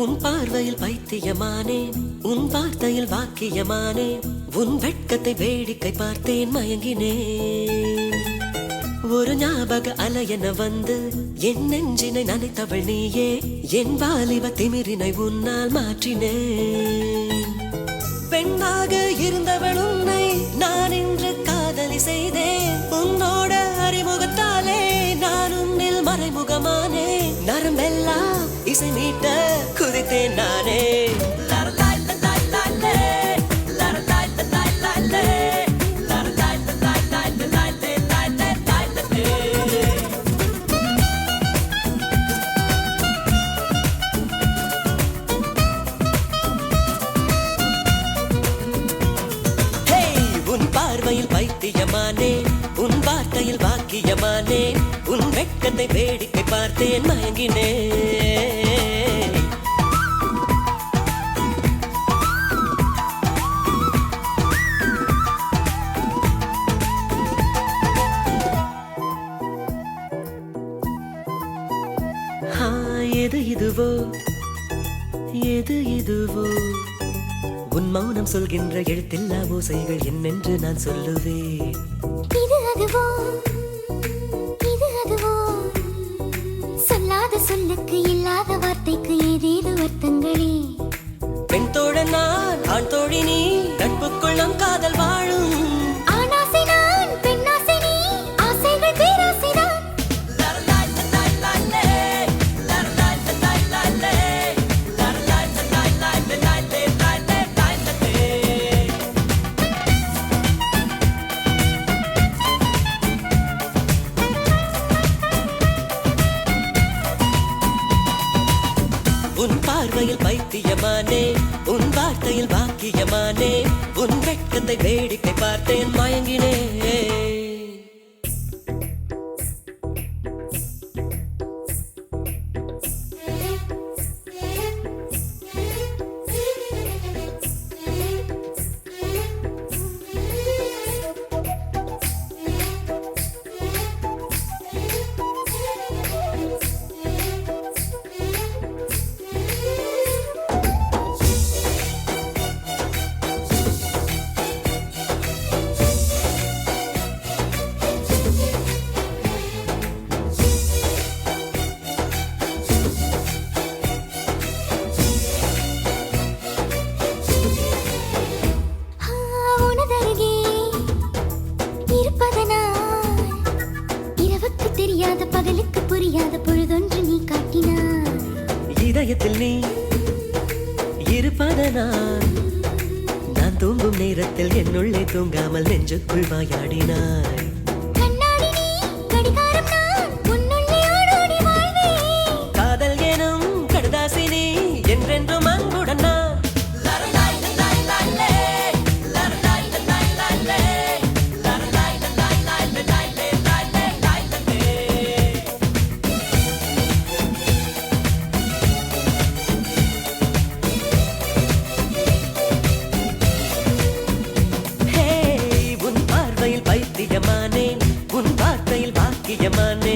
உன் பார்வையில் பைத்தியமானேன், உன் வார்த்தையில் வாக்கியமானேன், உன் வெட்கத்தை வேடிக்கை பார்த்தேன் மயங்கினேன். ஒரு ஞாபக அலையென வந்து என் நெஞ்சினை நனைத்தவள் நீயே, என் வாலிப திமிரினை உன்னால் மாற்றினேன். பெண்ணாக இருந்தவள் உன்னை நான் இன்று காதலி செய்தேன். உன்னோட அறிமுகத்தாலே நான் உன்னில் மறைமுகமானே, நரம்பெல்லாம் இசை மீட்ட குதித்தேன் நானே. உன் பார்வையில் பைத்தியமானே, உன் வார்த்தையில் வாக்கியமானே, உன் வெட்கத்தை வேடிக்கை பார்த்தேன் மயங்கினேன். எது இதுவோ எது இதுவோ, உன் மௌனம் சொல்கின்ற எழுத்தில்லா ஓசைகள் என்னென்று நான் சொல்லுவேன். இது அதுவோ இது அதுவோ, சொல்லாத சொல்லுக்கு இல்லாத வார்த்தைக்கு ஏதேது அர்த்தங்களே. பெண் தோழன் நான், ஆண் தோழி நீ, நட்புக்குள் நம் காதல் வாழும். ஆணாசை நான், பெண்ணாசை நீ, ஆசைகள் பேராசை தான். உன் பார்வையில் பைத்தியமானே, உன் வார்த்தையில் வாக்கியமானே, உன் வெட்கத்தை வேடிக்கை பார்த்தேன் மயங்கினேன். பகலுக்கு புரியாத பொழுதொன்று நீ காட்டினார். இதயத்தில் நீ இருப்பதனால் நான் தூங்கும் நேரத்தில் என்னுள்ளே தூங்காமல் நெஞ்சுக்குள் வாயாடினாய். கண்ணாடி நீ, கடிகாரம் நான், உன்னுள்ளே ஓடோடி வாழ்வேன். காதல் எனும் கடுதாசி நீ, என்றென்றும் அன்புடன் நான். பைத்தியமானேன், உன் வார்த்தையில் வாக்கியமானே,